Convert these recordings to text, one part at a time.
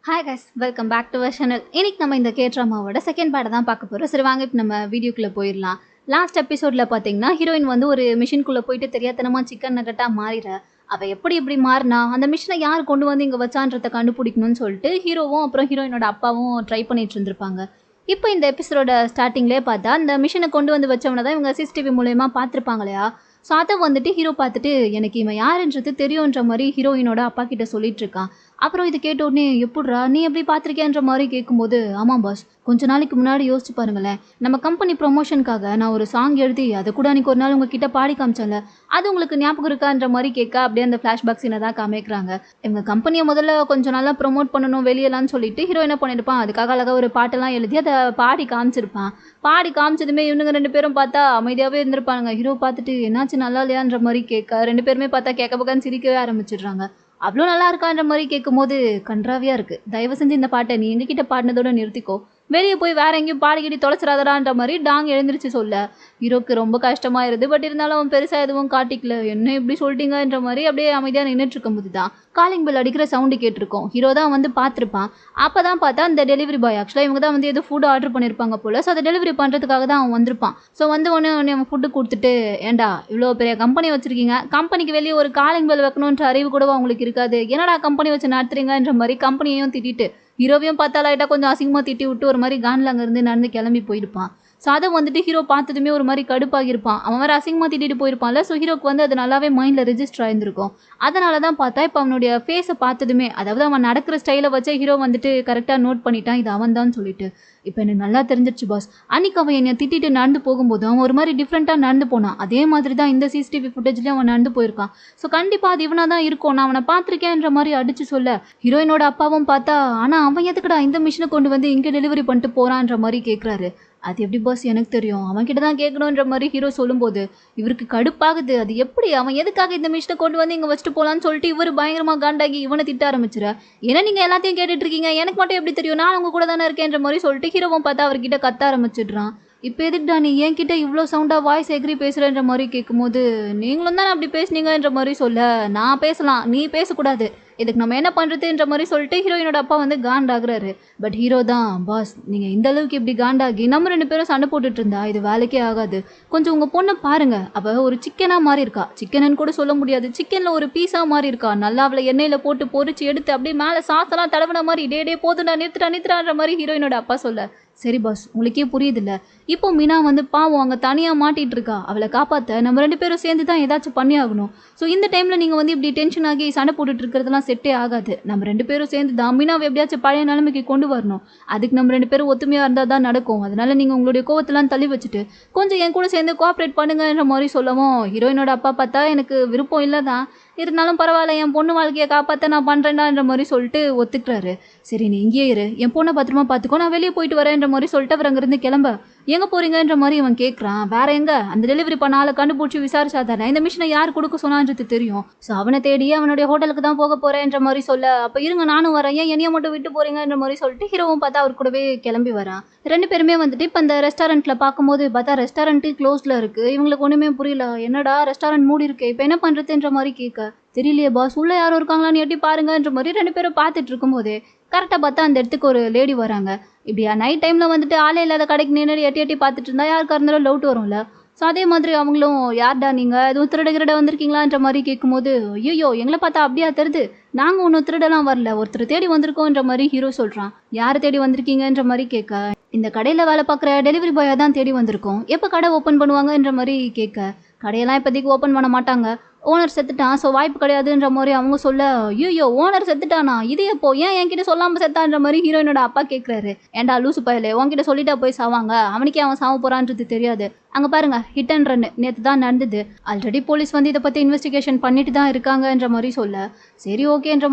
Hi guys, welcome back to our channel. இன்னைக்கு நம்ம இந்த ட்ராமாவோட செகண்ட் பார்ட்டை தான் பார்க்க போகிறோம். சரி வாங்க இப்போ நம்ம வீடியோக்குள்ளே போயிடலாம். லாஸ்ட் எபிசோடில் பார்த்தீங்கன்னா ஹீரோயின் வந்து ஒரு மிஷின்குள்ளே போயிட்டு தெரியாதனமாக சிக்கன் நகட்டாக மாறிட. அவள் எப்படி மாறினா அந்த மிஷினை யார் கொண்டு வந்து இங்கே வச்சான்றதை கண்டுபிடிக்கணும்னு சொல்லிட்டு ஹீரோவும் அப்புறம் ஹீரோயினோட அப்பாவும் ட்ரை பண்ணிட்டு இருந்திருப்பாங்க. இப்போ இந்த எபிசோட ஸ்டார்டிங்லேயே பார்த்தா அந்த மிஷினை கொண்டு வந்து வச்சவனை தான் இவங்க சிசிடிவி மூலயமா பார்த்துருப்பாங்க இல்லையா. ஸோ அதை வந்துட்டு ஹீரோ பார்த்துட்டு எனக்கு இவன் யாருன்றது தெரியுன்ற மாதிரி ஹீரோயினோட அப்பா கிட்ட சொல்லிட்டு இருக்கான். அப்புறம் இது கேட்ட உடனே எப்பட்றா நீ எப்படி பார்த்துருக்கேன்ற மாதிரி கேட்கும்போது ஆமாம் பாஸ், கொஞ்ச நாளைக்கு முன்னாடி யோசிச்சு பாருங்களேன், நம்ம கம்பெனி ப்ரொமோஷனுக்காக நான் ஒரு சாங் எழுதி அதை கூட அன்றைக்கி ஒரு நாள் உங்ககிட்ட பாடி காமிச்சேன்ல, அது உங்களுக்கு ஞாபகம் இருக்கான்ற மாதிரி கேட்க அப்படியே அந்த ஃப்ளாஷ்பேக் சீனை தான் காமிக்கிறாங்க. இவங்க கம்பெனியை முதல்ல கொஞ்சம் நல்லா ப்ரொமோட் பண்ணணும் வெளியெல்லாம் சொல்லிட்டு ஹீரோ என்ன பண்ணியிருப்பான், அதுக்காக அழகாக ஒரு பாட்டெல்லாம் எழுதி அதை பாடி காமிச்சிருப்பான். பாடி காமிச்சதுமே இவனுங்க ரெண்டு பேரும் பார்த்தா அமைதியாகவே இருந்திருப்பாங்க. ஹீரோ பார்த்துட்டு என்னாச்சு நல்லா இல்லையான்ற மாதிரி கேட்க ரெண்டு பேருமே பார்த்தா கேட்க பக்கம் சிரிக்கவே ஆரம்பிச்சிடுறாங்க. அவ்வளோ நல்லா இருக்கான்ற மாதிரி கேட்கும்போது கன்றாவியாக இருக்குது, தயவு செஞ்சு இந்த பாட்டை நீ எங்ககிட்ட பாடினதோட நிறுத்திக்கோ, வெளியே போய் வேற எங்கேயும் பாடிக்கிட்டு தொலைச்சிடாதடான்ற மாதிரி டாங் எழுந்திரிச்சு சொல்ல ஹீரோக்கு ரொம்ப கஷ்டமாயிருது. பட் இருந்தாலும் அவன் பெருசாக எதுவும் காட்டிக்கல. என்ன இப்படி சொல்லிட்டீங்கன்ற மாதிரி அப்படியே அமைதியாக நின்றுட்டு இருக்கும் போது தான் காலிங் பெல் அடிக்கிற சவுண்டு கேட்டிருக்கோம். ஹீரோ தான் வந்து பார்த்துருப்பான். அப்போ தான் பார்த்தா அந்த டெலிவரி பாய் ஆக்சுவலாக இவங்க தான் வந்து எதுவும் ஃபுட் ஆர்டர் பண்ணியிருப்பாங்க போல். ஸோ அதை டெலிவரி பண்ணுறதுக்காக தான் அவன் வந்திருப்பான். ஸோ வந்து ஒன்று அவன் ஃபுட்டு கொடுத்துட்டு ஏண்டா இவ்வளோ பெரிய கம்பெனி வச்சுருக்கீங்க, கம்பெனிக்கு வெளியே ஒரு காலிங் பெல் வைக்கணுன்ற அறிவு கூட அவங்களுக்கு இருக்காது, என்னடா கம்பெனி வச்சு நடத்துறீங்கன்ற மாதிரி கம்பெனியையும் திட்டிட்டு ஹீரோவையும் பார்த்தா லைட்டாக கொஞ்சம் அசிங்கமாக திட்டி விட்டு ஒரு மாதிரி கான்ல அங்கேருந்து நடந்து கிளம்பி போயிருப்பான். ஸோ அதை வந்துட்டு ஹீரோ பார்த்ததுமே ஒரு மாதிரி கடுப்பாகிருப்பான். அவன் வேறு அசிங்கமாக திட்டிட்டு போயிருப்பான்ல. ஸோ ஹீரோக்கு வந்து அது நல்லாவே மைண்டில் ரெஜிஸ்டர் ஆயிருந்திருக்கும். அதனால தான் பார்த்தா இப்போ அவனுடைய ஃபேஸை பார்த்ததுமே, அதாவது அவன் நடக்கிற ஸ்டைலை வச்சே ஹீரோ வந்துட்டு கரெக்டாக நோட் பண்ணிட்டான் இது அவன் தான் சொல்லிட்டு. இப்போ எனக்கு நல்லா தெரிஞ்சிருச்சு பாஸ், அன்னைக்கு அவன் என்னை திட்டிட்டு நடந்து போகும்போது அவன் ஒரு மாதிரி டிஃப்ரெண்ட்டாக நடந்து போனான். அதே மாதிரி தான் இந்த சிசிடிவி ஃபுட்டேஜ்லேயும் அவன் நடந்து போயிருக்கான். ஸோ கண்டிப்பாக அது இவனாக தான் இருக்கும், நான் அவனை பார்த்துருக்கேன்ற மாதிரி அடித்து சொல்ல ஹீரோயினோட அப்பாவும் பார்த்தா ஆனால் அவன் எதுக்குடா இந்த மிஷினை கொண்டு வந்து இங்கே டெலிவரி பண்ணிட்டு போகிறான்ற மாதிரி கேட்குறாரு. அது எப்படி பாஸ் எனக்கு தெரியும், அவன்கிட்ட தான் கேட்கணுன்ற மாதிரி ஹீரோ சொல்லும்போது இவருக்கு கடுப்பாகுது. அது எப்படி அவன் எதுக்காக இந்த மிஷினை கொண்டு வந்து இங்கே வச்சுட்டு போகலான்னு சொல்லிட்டு இவர் பயங்கரமாக காண்டாகி இவனை திட்ட ஆரம்பிச்சிட. ஏன்னா நீங்கள் எல்லாத்தையும் கேட்டுட்டு இருக்கீங்க, எனக்கு மட்டும் எப்படி தெரியும், நான் உங்க கூட தானே இருக்கேன்ற மாதிரி சொல்லிட்டு ஹீரோவும் பார்த்தா அவர்கிட்ட கத்த ஆரம்பிச்சிடுறான். இப்போ எதுக்குடா நீ என்கிட்ட இவ்வளோ சவுண்டாக வாய்ஸ் எக்ரி பேசுகிறன்ற மாதிரி கேட்கும்போது நீங்களும் தானே அப்படி பேசுனீங்கன்ற மாதிரி சொல்ல, நான் பேசலாம் நீ பேசக்கூடாது, இதுக்கு நம்ம என்ன பண்ணுறதுன்ற மாதிரி சொல்லிட்டு ஹீரோயினோட அப்பா வந்து காண்டாகிறாரு. பட் ஹீரோ தான் பாஸ், நீங்கள் இந்த அளவுக்கு இப்படி காண்டாகி நம்ம ரெண்டு பேரும் சண்டை போட்டுட்டு இருந்தா இது வேலைக்கே ஆகாது, கொஞ்சம் உங்கள் பொண்ணை பாருங்க, அவள் ஒரு சிக்கனாக மாறி இருக்கா, சிக்கனுன்னு கூட சொல்ல முடியாது, சிக்கனில் ஒரு பீஸாக மாறி இருக்கா, நல்லா அவளை எண்ணெயில் போட்டு பொறிச்சு எடுத்து அப்படியே மேலே சாசெல்லாம் தடவின மாதிரி டே போதுண்டா நிறுத்துறான்ற மாதிரி ஹீரோயினோட அப்பா சொல்ல, சரி பாஸ் உங்களுக்கே புரியுதில்ல, இப்போ மீனா வந்து பாவம் அங்கே தனியாக மாட்டிகிட்டு இருக்கா, அவளை காப்பாற்ற நம்ம ரெண்டு பேரும் சேர்ந்து தான் ஏதாச்சும் பண்ணி ஆகணும். ஸோ இந்த டைமில் நீங்கள் வந்து இப்படி டென்ஷன் ஆகி சண்டை போட்டுட்டு இருக்கிறதுலாம் செட்டே ஆகாது, நம்ம ரெண்டு பேரும் சேர்ந்து தான் மீனாவை எப்படியாச்சும் பழைய நிலைமைக்கு கொண்டு வரணும், அதுக்கு நம்ம ரெண்டு பேரும் ஒத்துமையாக இருந்தால் தான் நடக்கும், அதனால் நீங்கள் உங்களுடைய கோவத்தெல்லாம் தள்ளி வச்சுட்டு கொஞ்சம் என் கூட சேர்ந்து கோஆப்ரேட் பண்ணுங்கன்ற மாதிரி சொல்லவும் ஹீரோயினோட அப்பா பார்த்தா எனக்கு விருப்பம் இல்லை தான், இருந்தாலும் பரவாயில்ல என் பொண்ணு வாழ்க்கையை காப்பாற்ற நான் பண்ணுறேன்டான்ற மாதிரி சொல்லிட்டு ஒத்துக்கிறாரு. சரி நீ இங்கேயே இரு, என் பொண்ணை பத்திரமா பார்த்துக்கோ, நான் வெளியே போயிட்டு வரேன்ற மாதிரி சொல்லிட்டு அவர் அங்கேருந்து கிளம்ப எங்கே போகிறீங்கன்ற மாதிரி இவன் கேட்குறான். வேற எங்கே, அந்த டெலிவரி பண்ண ஆளை கண்டுபிடிச்சி விசாரிச்சா தானே இந்த மிஷினை யார் கொடுக்க சொன்னான்றது தெரியும், ஸோ அவனை தேடி அவனுடைய ஹோட்டலுக்கு தான் போக போகிறேன்ற மாதிரி சொல்ல, அப்போ இருங்க நானும் வரேன், ஏன் என்னையை மட்டும் விட்டு போகிறீங்கன்ற மாதிரி சொல்லிட்டு ஹீரோவும் பார்த்தா அவர் கூடவே கிளம்பி வரான். ரெண்டு பேருமே வந்துட்டு இப்போ அந்த ரெஸ்டாரண்ட்டில் பார்க்கும்போது பார்த்தா ரெஸ்டாரண்ட்டு க்ளோஸில் இருக்குது. இவங்களுக்கு ஒன்றுமே புரியல, என்னடா ரெஸ்டாரண்ட் மூடி இருக்கு, இப்போ என்ன பண்ணுறதுன்ற மாதிரி கேட்க தெரியலையே பாஸ் உள்ளே யாரும் இருக்காங்களான்னு எட்டி பாருங்கன்ற மாதிரி ரெண்டு பேரும் பார்த்துட்டு இருக்கும்போது கரெக்டாக பார்த்தா அந்த இடத்துக்கு ஒரு லேடி வராங்க. இப்படியா நைட் டைமில் வந்துட்டு ஆளே இல்லாத கடைக்கு நின்று எட்டி பார்த்துட்டு இருந்தால் யாருக்கா இருந்தாலும் டவுட் வரும்ல. ஸோ அதே மாதிரி அவங்களும் யார்டா நீங்கள் எதுவும் திருட வந்திருக்கீங்களான்ற மாதிரி கேட்கும்போது ஐயோ எங்களை பார்த்தா அப்படியா தெரியுது, நாங்கள் ஒன்றும் திருடலாம் வரல, ஒருத்தர் தேடி வந்திருக்கோன்ற மாதிரி ஹீரோ சொல்கிறான். யாரை தேடி வந்திருக்கீங்கன்ற மாதிரி கேட்க இந்த கடையில் வேலை பார்க்குற டெலிவரி பாயை தான் தேடி வந்திருக்கோம், எப்போ கடை ஓப்பன் பண்ணுவாங்கன்ற மாதிரி கேட்க கடையெல்லாம் இப்போதைக்கு ஓப்பன் பண்ண மாட்டாங்க, ஓனர் செத்துட்டான், ஸோ வாய்ப்பு கிடையாதுன்ற மாதிரி அவங்க சொல்ல ஐயோ ஓனர் செத்துட்டானா, இது எப்போ ஏன் என்கிட்ட சொல்லாமல் செத்தான்ற மாதிரி ஹீரோயினோட அப்பா கேட்குறாரு. ஏன்டா லூசு பயலே உன்கிட்ட சொல்லிட்டா போய் சாவாங்க, அவனுக்கே அவன் சாவ போகிறான்றது தெரியாது, அங்கே பாருங்க ஹிட் அண்ட் ரன் நேற்று தான் நடந்தது, ஆல்ரெடி போலீஸ் வந்து இதை பற்றி இன்வெஸ்டிகேஷன் பண்ணிட்டு தான் இருக்காங்கன்ற மாதிரி சொல்ல சரி ஓகேன்ற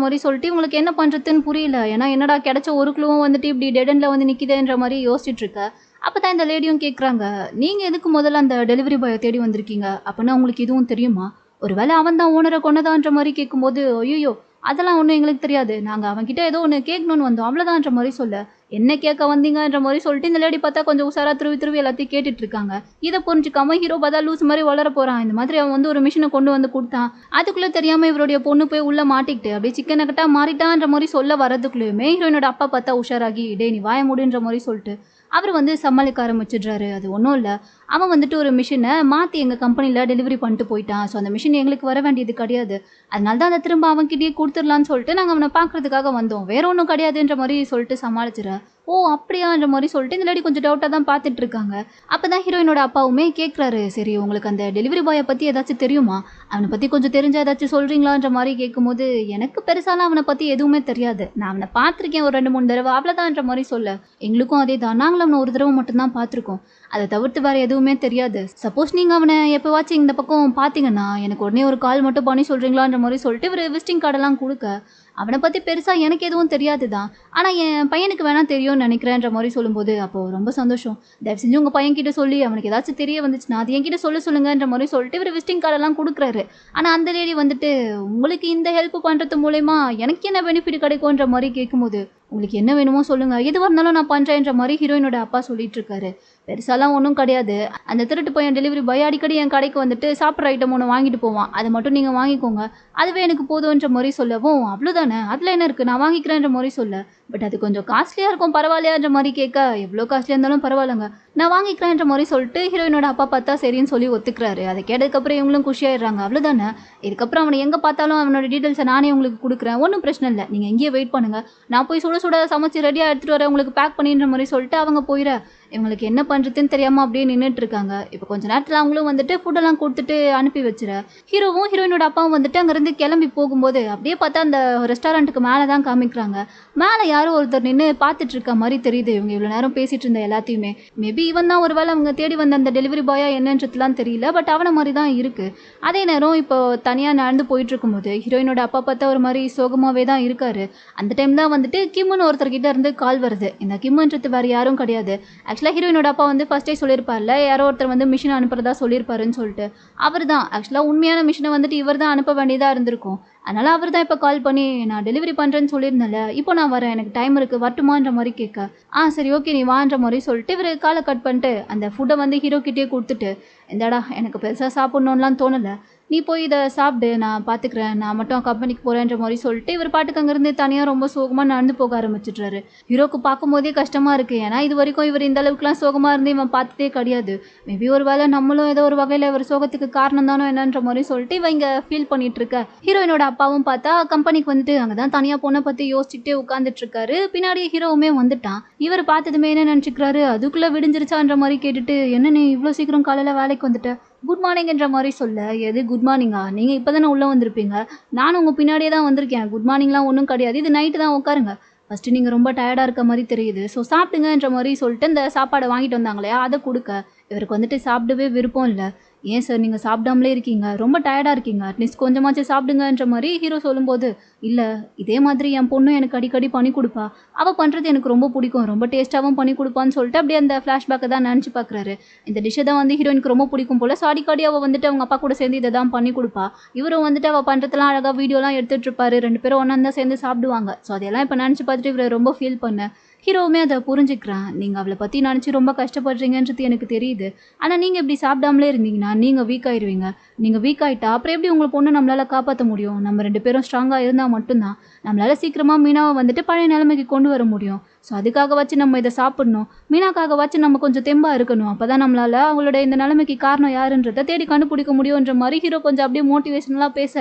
மாதிரி சொல்லிட்டு உங்களுக்கு என்ன பண்ணுறதுன்னு புரியல, ஏன்னா என்னடா கிடைச்ச ஒரு குழுவும் வந்துட்டு இப்படி டெடனில் வந்து நிற்கிதுன்ற மாதிரி யோசிச்சுட்டு இருக்க. அப்போ தான் இந்த லேடியும் கேட்குறாங்க, நீங்கள் எதுக்கு முதல்ல அந்த டெலிவரி பாயை தேடி வந்திருக்கீங்க, அப்படின்னா உங்களுக்கு இதுவும் தெரியுமா, ஒருவேளை அவன் தான் ஓனரை கொண்டதான்ற மாதிரி கேட்கும்போது ஐயோ அதெல்லாம் ஒன்றும் எங்களுக்கு தெரியாது. நாங்கள் அவன்கிட்ட ஏதோ ஒன்று கேட்கணும்னு வந்தோம் அவ்வளோதான்ற மாதிரி சொல்ல, என்ன கேட்க வந்தீங்கன்ற மாதிரி சொல்லிட்டு இந்த லேடி பார்த்தா கொஞ்சம் உசாரா திருவி திருவி எல்லாத்தையும் கேட்டுட்டு இருக்காங்க. இதை புரிஞ்சுக்காம ஹீரோ பார்த்தா லூஸ் மாதிரி வளர போறான். இந்த மாதிரி அவன் வந்து ஒரு மிஷினை கொண்டு வந்து கொடுத்தான். அதுக்குள்ள தெரியாம இவருடைய பொண்ணு போய் உள்ள மாட்டிக்கிட்டு அப்படியே சிக்கன் நக்கட்டா மாறிட்டான்ற மாதிரி சொல்ல வரதுக்குள்ளேயுமே ஹீரோயினோட அப்பா பார்த்தா உஷாராகி டே நீ வாய முடின்ற மாதிரி சொல்லிட்டு அவர் வந்து சமாளிக்க ஆரம்பிச்சிடுறாரு. அது ஒன்றும் இல்லை, அவன் வந்துட்டு ஒரு மிஷினை மாற்றி எங்கள் கம்பெனியில் டெலிவரி பண்ணிட்டு போயிட்டான். ஸோ அந்த மிஷின் எங்களுக்கு வர வேண்டியது கிடையாது, அதனால தான் அதை திரும்ப அவன்கிட்டயே கொடுத்துடலான்னு சொல்லிட்டு நாங்கள் அவனை பார்க்கறதுக்காக வந்தோம், வேற ஒன்றும் கிடையாதுன்ற மாதிரி சொல்லிட்டு சமாளிச்சிடறேன். ஓ அப்படியான்ற மாதிரி சொல்லிட்டு இந்த லேடி கொஞ்சம் டவுட்டாக தான் பார்த்துட்டு இருக்காங்க. அப்போ தான் ஹீரோயினோட அப்பாவுமே கேட்குறாரு, சரி உங்களுக்கு அந்த டெலிவரி பாயை பற்றி ஏதாச்சும் தெரியுமா, அவனை பற்றி கொஞ்சம் தெரிஞ்சா ஏதாச்சும் சொல்கிறீங்களான்ற மாதிரி கேட்கும்போது, எனக்கு பெருசாலாம் அவனை பற்றி எதுவுமே தெரியாது, நான் அவனை பார்த்துருக்கேன் ஒரு 2-3 தடவை அவ்வளோதான்ற மாதிரி சொல்ல, எங்களுக்கும் அதே தான், நாங்களும் அவனை ஒரு தடவை மட்டும்தான் பார்த்துருக்கோம், அதை தவிர்த்து வேறு எதுவுமே தெரியாது. சப்போஸ் நீங்கள் அவனை எப்போவாச்சும் இந்த பக்கம் பார்த்தீங்கன்னா எனக்கு உடனே ஒரு கால் மட்டும் பண்ணி சொல்கிறீங்களான்ற மாதிரி சொல்லிட்டு ஒரு விசிட்டிங் கார்டெல்லாம் கொடுக்க, அவனை பற்றி பெருசாக எனக்கு எதுவும் தெரியாது தான், ஆனால் என் பையனுக்கு வேணால் தெரியும்னு நினைக்கிறேன்ற மாதிரி சொல்லும்போது, அப்போது ரொம்ப சந்தோஷம், தயவு செஞ்சு உங்கள் பையன்கிட்ட சொல்லி அவனுக்கு ஏதாச்சும் தெரிய வந்துச்சுன்னா அது என்கிட்ட சொல்லுங்கன்ற மாதிரி சொல்லிட்டு இவர் விசிட்டிங் கார்டெல்லாம் கொடுக்குறாரு. ஆனால் அந்த லேடி வந்துட்டு உங்களுக்கு இந்த ஹெல்ப் பண்ணுறது மூலயமா எனக்கு என்ன பெனிஃபிட் கிடைக்கும்ன்ற மாதிரி கேட்கும்போது, உங்களுக்கு என்ன வேணுமோ சொல்லுங்கள், எதுவாக இருந்தாலும் நான் பண்ணுறேன்ற மாதிரி ஹீரோயினோட அப்பா சொல்லிட்டு இருக்காரு. பெருசாலாம் ஒன்றும் கிடையாது, அந்த திருட்டு பையன் டெலிவரி பாய் அடிக்கடி என் கடைக்கு வந்துட்டு சாப்பிட்ற ஐட்டம் ஒன்று வாங்கிட்டு போவான், அதை மட்டும் நீங்கள் வாங்கிக்கோங்க, அதுவே எனக்கு போதுன்ற மாதிரி சொல்லவும், அவ்வளோதானே அதில் என்ன இருக்குது நான் வாங்கிக்கிறேன்ற மாதிரி சொல்ல, பட் அது கொஞ்சம் காஸ்ட்லியாக இருக்கும் பரவாயில்லையான்ற மாதிரி கேட்க, எவ்வளோ காஸ்ட்லியாக இருந்தாலும் பரவாயில்லைங்க நான் வாங்கிக்கிறேன்ற மாதிரி சொல்லிட்டு ஹீரோயினோட அப்பா பார்த்தா சரின்னு சொல்லி ஒத்துக்கிறாரு. அதை கேட்டதுக்கப்புறம் இவங்களும் குஷியாயிடுறாங்க. அவ்வளோதானே, இதுக்கப்புறம் அவனை எங்கே பார்த்தாலும் அவனோட டீட்டெயில்ஸை நானே உங்களுக்கு கொடுக்குறேன், ஒன்றும் பிரச்சனை இல்லை, நீங்கள் இங்கேயே வெயிட் பண்ணுங்கள், நான் போய் சுட சுட சமைச்சு ரெடியாக எடுத்துகிட்டு வரேன் உங்களுக்கு பேக் பண்ணின்ற மாதிரி சொல்லிட்டு அவங்க போயிட, இவங்களுக்கு என்ன பண்ணுறதுன்னு தெரியாமல் அப்படியே நின்றுட்டு இருக்காங்க. இப்போ கொஞ்ச நேரத்தில் அவங்களும் வந்துட்டு ஃபுட்டெல்லாம் கொடுத்துட்டு அனுப்பி வச்சுற, ஹீரோவும் ஹீரோயினோட அப்பாவும் வந்துட்டு அங்கேருந்து கிளம்பி போகும்போது அப்படியே பார்த்தா அந்த ரெஸ்டாரண்ட்டுக்கு மேலே தான் காமிக்கிறாங்க. மேலே யாரோ ஒருத்தர் நின்று பார்த்துட்டு இருக்க மாதிரி தெரியுது. இவங்க இவ்வளோ நேரம் பேசிகிட்டு இருந்த எல்லாத்தையுமே மேபி இவன் தான் ஒரு வேளை அவங்க தேடி வந்த அந்த டெலிவரி பாயா என்னன்றதுலாம் தெரியல, பட் அவனை மாதிரி தான் இருக்குது. அதே நேரம் இப்போ தனியாக நடந்து போயிட்டு இருக்கும்போது ஹீரோயினோட அப்பா பார்த்தா ஒரு மாதிரி சோகமாகவே தான் இருக்காரு. அந்த டைம் தான் வந்துட்டு கிம்முன்னு ஒருத்தர்கிட்ட இருந்து கால் வருது. இந்த கிம்முன்றது வேறு யாரும் கிடையாது, ஆக்சுவலாக ஹீரோயினோட அப்பா வந்து ஃபஸ்ட்டே சொல்லியிருப்பார்ல யாரோ ஒருத்தர் வந்து மிஷின் அனுப்புறதா சொல்லியிருப்பாருன்னு சொல்லிட்டு, அவர் தான் ஆக்சுவலாக உண்மையான மிஷினை வந்துட்டு இவர் தான் அனுப்ப வேண்டியதாக இருந்திருக்கும். அதனால் அவர் தான் இப்போ கால் பண்ணி நான் டெலிவரி பண்ணுறேன்னு சொல்லியிருந்தேன்ல, இப்போ நான் வரேன் எனக்கு டைம் இருக்குது வரட்டுமான்ற மாதிரி கேட்க, சரி ஓகே நீ வான்ற மாதிரி சொல்லிட்டு இவர் காலை கட் பண்ணிட்டு அந்த ஃபுட்டை வந்து ஹீரோக்கிட்டே கொடுத்துட்டு, இந்தாடா எனக்கு பெருசாக சாப்பிட்ணுன்னுலாம் தோணலை, நீ போய் இதை சாப்பிடு நான் பார்த்துக்கிறேன், நான் மட்டும் கம்பெனிக்கு போகிறேன்ற மாதிரி சொல்லிட்டு இவர் பாட்டுக்கு அங்கேருந்து தனியாக ரொம்ப சோகமாக நடந்து போக ஆரம்பிச்சிட்றாரு. ஹீரோக்கு பார்க்கும்போதே கஷ்டமாக இருக்குது, ஏன்னா இது வரைக்கும் இவர் இந்த அளவுக்குலாம் சோகமாக இருந்து இவன் பார்த்ததே கிடையாது. மேபி ஒரு வேளை நம்மளும் ஏதோ ஒரு வகையில் இவர் சோகத்துக்கு காரணம் தானோ என்னன்ற மாதிரி சொல்லிட்டு இவன் இங்கே ஃபீல் பண்ணிட்டு இருக்க. ஹீரோயினோட அப்பாவும் பார்த்தா கம்பெனிக்கு வந்துட்டு அங்கே தான் தனியாக பொண்ணை பற்றி யோசிச்சுட்டே உட்காந்துட்டு இருக்காரு. பின்னாடியே ஹீரோவுமே வந்துட்டான். இவர் பார்த்ததுமே என்ன நினச்சிக்கிறாரு, அதுக்குள்ளே விடிஞ்சிருச்சான்ற மாதிரி கேட்டுட்டு, என்ன நீ இவ்வளோ சீக்கிரம் காலையில் வேலைக்கு வந்துட்ட, குட் மார்னிங்ன்ற மாதிரி சொல்ல, எது குட் மார்னிங்கா, நீங்கள் இப்போ தானே உள்ளே வந்திருப்பீங்க, நானும் உங்கள் பின்னாடியே தான் வந்திருக்கேன், குட் மார்னிங்லாம் ஒன்றும் கிடையாது, இது நைட்டு தான் உட்காருங்க, ஃபஸ்ட்டு நீங்கள் ரொம்ப டயர்டாக இருக்க மாதிரி தெரியுது, ஸோ சாப்பிடுங்கன்ற மாதிரி சொல்லிட்டு இந்த சாப்பாடை வாங்கிட்டு வந்தாங்களே அதை கொடுக்க, இவருக்கு வந்துட்டு சாப்பிடவே விருப்பம் இல்லை. ஏன் சார் நீங்கள் சாப்பிடாமலே இருக்கீங்க, ரொம்ப டயர்டாக இருக்கீங்க, அட்லீஸ்ட் கொஞ்சமாச்சும் சாப்பிடுங்கன்ற மாதிரி ஹீரோ சொல்லும்போது, இல்லை இதே மாதிரி என் பொண்ணும் எனக்கு அடிக்கடி பண்ணி கொடுப்பா, அவள் பண்ணுறது எனக்கு ரொம்ப பிடிக்கும், ரொம்ப டேஸ்ட்டாகவும் பண்ணி கொடுப்பான்னு சொல்லிட்டு அப்படியே அந்த ஃப்ளாஷ்பேக்கை தான் நினச்சி பார்க்குறாரு. இந்த டிஷ்ஷை தான் வந்து ஹீரோயினுக்கு ரொம்ப பிடிக்கும் போல், ஸோ அடிக்கடி அவள் வந்துட்டு அவங்க அப்பா கூட சேர்ந்து இதை தான் பண்ணி கொடுப்பா, இவரும் வந்துட்டு அவள் பண்ணுறதுலாம் அழகாக வீடியோலாம் எடுத்துகிட்டு இருப்பாரு, 2 பேரும் ஒன்றா தான் சேர்ந்து சாப்பிடுவாங்க. ஸோ அதெல்லாம் இப்போ நினச்சி பார்த்துட்டு இவர் ரொம்ப ஃபீல் பண்ண, ஹீரோவுமே அதை புரிஞ்சுக்கிறான். நீங்கள் அவளை பற்றி நினச்சி ரொம்ப கஷ்டப்படுறீங்கன்றது எனக்கு தெரியுது, ஆனால் நீங்கள் இப்படி சாப்பிடாமலே இருந்தீங்கன்னா நீங்கள் வீக் ஆயிடுவீங்க, நீங்கள் வீக் ஆகிட்டா அப்புறம் எப்படி உங்களை பொண்ணு நம்மளால் காப்பாற்ற முடியும், நம்ம 2 பேரும் ஸ்ட்ராங்காக இருந்தால் மட்டும்தான் நம்மளால் சீக்கிரமாக மீனாவை வந்துட்டு பழைய நிலைமைக்கு கொண்டு வர முடியும். ஸோ அதுக்காக வச்சு நம்ம இதை சாப்பிடணும், மீனாக்காக வச்சு நம்ம கொஞ்சம் தெம்பாக இருக்கணும், அப்போ தான் நம்மளால் அவங்களோட இந்த நிலைமைக்கு காரணம் யாருன்றதை தேடி கண்டுபிடிக்க முடியுன்ற மாதிரி ஹீரோ கொஞ்சம் அப்படியே மோட்டிவேஷனலாக பேச,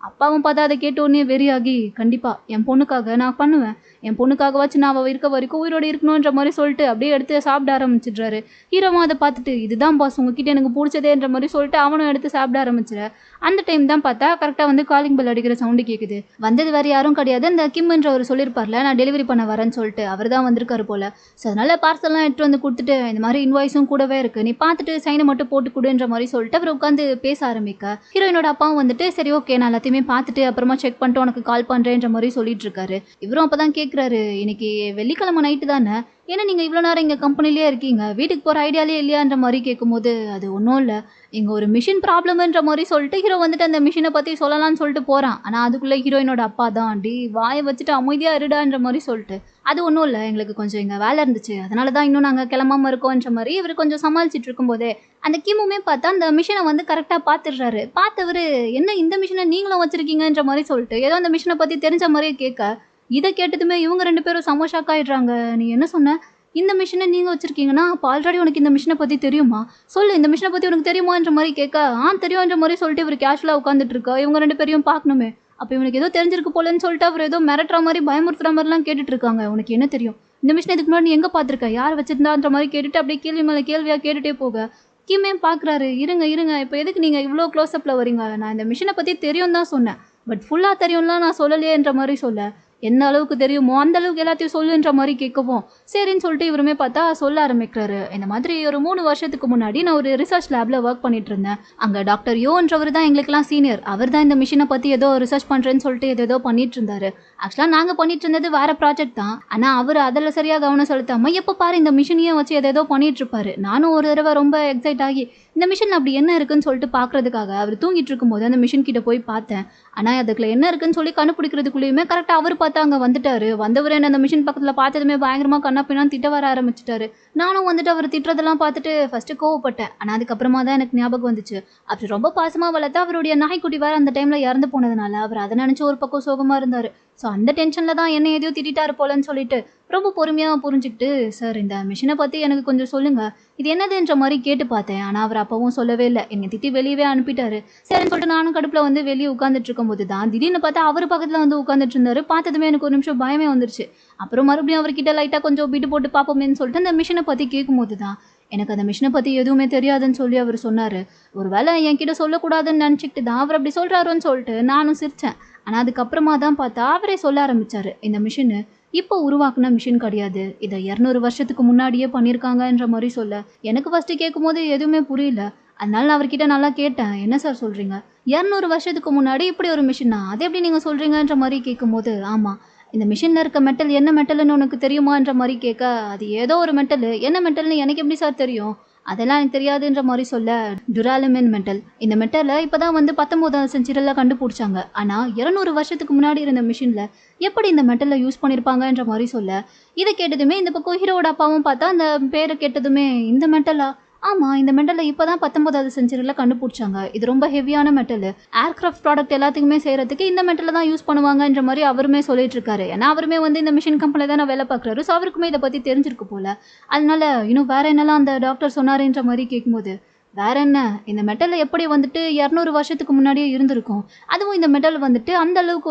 அப்பாவும் பார்த்தா அதை கேட்டோடனே வெறியாகி, கண்டிப்பாக என் பொண்ணுக்காக நான் பண்ணுவேன், என் பொண்ணுக்காக வச்சு நான் அவள் இருக்க வரைக்கும் உயிரோடு இருக்கணுன்ற மாதிரி சொல்லிட்டு அப்படியே எடுத்து சாப்பிட ஆரம்பிச்சிடுறாரு. ஹீரோவும் அதை பார்த்துட்டு, இதுதான் பாஸ் உங்ககிட்ட எனக்கு பிடிச்சதேன்ற மாதிரி சொல்லிட்டு அவனும் எடுத்து சாப்பிட ஆரம்பிச்சிட, அந்த டைம் தான் பார்த்தா கரெக்டாக வந்து காலிங் பெல் அடிக்கிற சவுண்டு கேட்குது. வந்தது வேறு யாரும் கிடையாது, இந்த கிம்ன்ற அவர் சொல்லியிருப்பார்ல நான் டெலிவரி பண்ண வரேன்னு சொல்லிட்டு, அவர் தான் வந்திருக்காரு போல். ஸோ அதனால் பார்சல்லாம் எடுத்து வந்து கொடுத்துட்டு, இந்த மாதிரி இன்வாய்ஸும் கூடவே இருக்குது, நீ பார்த்துட்டு சைனை மட்டும் போட்டு கொடுன்ற மாதிரி சொல்லிட்டு அவர் உட்காந்து பேச ஆரம்பிக்க, ஹீரோயினோட அப்பாவும் வந்துட்டு சரி ஓகே நான் எல்லாத்தையுமே பார்த்துட்டு அப்புறமா செக் பண்ணிட்டு உனக்கு கால் பண்ணுறேன்ற மாதிரி சொல்லிட்டு இருக்காரு. இவரும் அப்போ தான் கேட்குறாரு, இன்னைக்கு வெள்ளிக்கிழமை நைட்டு தானே, ஏன்னா நீங்கள் இவ்வளோ நேரம் இங்கே கம்பெனிலேயே இருக்கீங்க, வீட்டுக்கு போகிற ஐடியாலே இல்லையான்ற மாதிரி கேட்கும்போது, அது ஒன்றும் இல்லை, இங்கே ஒரு மிஷின் ப்ராப்ளம்ன்ற மாதிரி சொல்லிட்டு ஹீரோ வந்துட்டு அந்த மிஷினை பற்றி சொல்லலாம்னு சொல்லிட்டு போகிறான். ஆனால் அதுக்குள்ளே ஹீரோயினோட அப்பா தான், டி வாயை வச்சுட்டு அமைதியாக இருடான்ற மாதிரி சொல்லிட்டு, அது ஒன்றும் இல்லை, எங்களுக்கு கொஞ்சம் இங்கே வேலை இருந்துச்சு, அதனால தான் இன்னும் நாங்கள் கிளம்பாம இருக்கோன்ற மாதிரி இவர் கொஞ்சம் சமாளிச்சுட்டு இருக்கும்போதே அந்த கிமுமே பார்த்தா அந்த மிஷினை வந்து கரெக்டாக பார்த்துடுறாரு. பார்த்தவர், என்ன இந்த மிஷினை நீங்களும் வச்சிருக்கீங்கன்ற மாதிரி சொல்லிட்டு ஏதோ அந்த மிஷினை பற்றி தெரிஞ்ச மாதிரியே கேட்க, இதை கேட்டதுமே இவங்க 2 பேரும் செம்ம ஷாக் ஆயிடுறாங்க. நீ என்ன சொன்ன? இந்த மிஷினை நீங்கள் வச்சிருக்கீங்கன்னா அப்போ ஆல்ரெடி உனக்கு இந்த மிஷினை பற்றி தெரியுமா? சொல்லு, இந்த மிஷினை பற்றி உனக்கு தெரியுமான்ற மாதிரி கேட்க, தெரியும்ன்ற மாதிரி சொல்லிட்டு இவர் கேஷுவலாக உட்காந்துட்டு இருக்கா. இவங்க 2 பேரையும் பார்க்கணுமே, அப்போ இவனுக்கு ஏதோ தெரிஞ்சிருக்கு போலன்னு சொல்லிட்டு அவர் ஏதோ மிரட்டுற மாதிரி பயமுறுத்துற மாதிரிலாம் கேட்டுட்டு இருக்காங்க. உனக்கு என்ன தெரியும்? இந்த மிஷினை இதுக்கு முன்னாடி நீ எங்கே பார்த்துருக்க? யார் வச்சிருந்தான்ற மாதிரி கேட்டுட்டு அப்படியே கேள்வி மேலே கேள்வியாக கேட்டுகிட்டே போக கிமே பார்க்குறாரு. இருங்க இருங்க, இப்போ எதுக்கு நீங்கள் இவ்வளோ க்ளோஸ்அப்பில் வரீங்க? நான் இந்த மிஷினை பற்றி தெரியும் தான் சொன்னேன், பட் ஃபுல்லாக தெரியும்லாம் நான் சொல்லலையேன்ற மாதிரி சொல்ல, என்ன அளவுக்கு தெரியுமோ அந்த அளவுக்கு எல்லாத்தையும் சொல்லுன்ற மாதிரி கேட்கவும் சரின்னு சொல்லிட்டு இவருமே பார்த்தா சொல்ல ஆரம்பிக்கிறாரு. இந்த மாதிரி ஒரு 3 வருஷத்துக்கு முன்னாடி நான் ஒரு ரிசர்ச் லேபில் ஒர்க் பண்ணிட்டு இருந்தேன். அங்கே டாக்டர் யோன்றவர் தான் எங்களுக்கெல்லாம் சீனியர். அவர் தான் இந்த மிஷினை பற்றி ஏதோ ரிசர்ச் பண்ணுறேன்னு சொல்லிட்டு ஏதோ பண்ணிட்டு இருந்தாரு. ஆக்சுவலாக நாங்கள் பண்ணிட்டு இருந்தது வேற ப்ராஜெக்ட் தான். ஆனால் அவர் அதில் சரியாக கவனம் செலுத்தாமல் எப்போ பாரு இந்த மிஷினையே வச்சு ஏதோ பண்ணிட்டு இருப்பாரு. நானும் ஒரு தடவை ரொம்ப எக்ஸைட் ஆகி இந்த மிஷின் அப்படி என்ன இருக்குன்னு சொல்லிட்டு பார்க்கறதுக்காக அவர் தூங்கிட்டு இருக்கும்போது அந்த மிஷின் கிட்ட போய் பார்த்தேன். ஆனால் அதுக்குள்ள என்ன இருக்குன்னு சொல்லி கண்டுபிடிக்கிறதுக்குள்ளேயுமே கரெக்டாக அவர் பார்த்தா அங்கே வந்துட்டாரு. வந்தவர் என்ன அந்த மிஷின் பக்கத்தில் பார்த்ததுமே பயங்கரமாக கண்ணாப்பின்னான்னு திட்ட வர ஆரம்பிச்சிட்டாரு. நானும் வந்துட்டு அவர் திட்டுறதெல்லாம் பார்த்துட்டு ஃபர்ஸ்ட் கோவப்பட்டேன். ஆனால் அதுக்கப்புறமா தான் எனக்கு ஞாபகம் வந்துச்சு, அப்படி ரொம்ப பாசமாக வளர்த்து அவருடைய நாய்க்குட்டி வேற அந்த டைமில் இறந்து போனதுனால அவர் அதை நினச்சி ஒரு பக்கம் சோகமாக இருந்தார். ஸோ அந்த டென்ஷனில் தான் என்ன எதையோ திட்டாரு போலன்னு சொல்லிட்டு ரொம்ப பொறுமையாக புரிஞ்சுக்கிட்டு, சார் இந்த மிஷினை பற்றி எனக்கு கொஞ்சம் சொல்லுங்கள், இது என்னதுன்ற மாதிரி கேட்டு பார்த்தேன். ஆனால் அவர் அப்பவும் சொல்லவே இல்லை, என்னை திட்டி வெளியவே அனுப்பிட்டாரு. சரின்னு சொல்லிட்டு நானும் கடுப்பில் வந்து வெளியே உட்காந்துட்டு இருக்கும்போது தான் திடீர்னு பார்த்தா அவர் பக்கத்தில் வந்து உட்காந்துட்டு இருந்தாரு. பார்த்ததுமே எனக்கு ஒரு நிமிஷம் பயமே வந்துருச்சு. அப்புறம் மறுபடியும் அவர்கிட்ட லைட்டாக கொஞ்சம் பிட்டு போட்டு பார்ப்போமேன்னு சொல்லிட்டு அந்த மிஷினை பற்றி கேட்கும்போது தான் எனக்கு அந்த மிஷினை பற்றி எதுவுமே தெரியாதுன்னு சொல்லி அவர் சொன்னார். ஒரு வேளை என்கிட்ட சொல்லக்கூடாதுன்னு நினச்சிக்கிட்டு தான் அவர் அப்படி சொல்கிறாருன்னு சொல்லிட்டு நானும் சிரித்தேன். ஆனால் அதுக்கப்புறமா தான் பார்த்தா அவரே சொல்ல ஆரம்பித்தார், இந்த மிஷினு இப்போ உருவாக்குன மிஷின் கிடையாது, இதை 200 வருஷத்துக்கு முன்னாடியே பண்ணியிருக்காங்கன்ற மாதிரி சொல்ல எனக்கு ஃபஸ்ட்டு கேட்கும் போது எதுவுமே புரியல. அதனால நான் அவர்கிட்ட நல்லா கேட்டேன், என்ன சார் சொல்கிறீங்க, 200 வருஷத்துக்கு முன்னாடி இப்படி ஒரு மிஷினா, அது எப்படி நீங்கள் சொல்கிறீங்கன்ற மாதிரி கேட்கும்போது, ஆமாம், இந்த மிஷினில் இருக்க மெட்டல் என்ன மெட்டல்னு உனக்கு தெரியுமான்ற மாதிரி கேட்க, அது ஏதோ ஒரு மெட்டல், என்ன மெட்டல்னு எனக்கு எப்படி சார் தெரியும், அதெல்லாம் எனக்கு தெரியாதுன்ற மாதிரி சொல்ல, டுராலுமின் மெட்டல், இந்த மெட்டலை இப்போ தான் வந்து 19ஆம் செஞ்சுரியில் கண்டுபிடிச்சாங்க. ஆனால் 200 வருஷத்துக்கு முன்னாடி இருந்த மிஷினில் எப்படி இந்த மெட்டலை யூஸ் பண்ணியிருப்பாங்கன்ற மாதிரி சொல்ல, இதை கேட்டதுமே இந்த பக்கம் ஹீரோட அப்பாவும் பார்த்தா அந்த பேரை கேட்டதுமே, இந்த மெட்டலா, ஆமாம், இந்த மெட்டலை இப்போ தான் 19ஆவது செஞ்சுரியில் கண்டுபிடிச்சாங்க, இது ரொம்ப ஹெவியான மெட்டலு, ஏர்க்ராஃப்ட் ப்ராடக்ட் எல்லாத்துக்குமே செய்கிறதுக்கு இந்த மெட்டலை தான் யூஸ் பண்ணுவாங்கன்ற மாதிரி அவருமே சொல்லிட்டு இருக்காரு. ஏன்னா அவருமே வந்து இந்த மிஷின் கம்பெனியில் தான் வேலை பார்க்குறாரு. ஸோ அவருக்குமே இதை பற்றி தெரிஞ்சிருக்கு போல். அதனால இன்னும் வேறு என்னெல்லாம் அந்த டாக்டர் சொன்னாருன்ற மாதிரி கேட்கும்போது, வேற என்ன, இந்த மெட்டல் எப்படி வந்துட்டு 200 வருஷத்துக்கு முன்னாடியே இருந்திருக்கும், அதுவும் இந்த மெட்டல் வந்துட்டு அந்த அளவுக்கு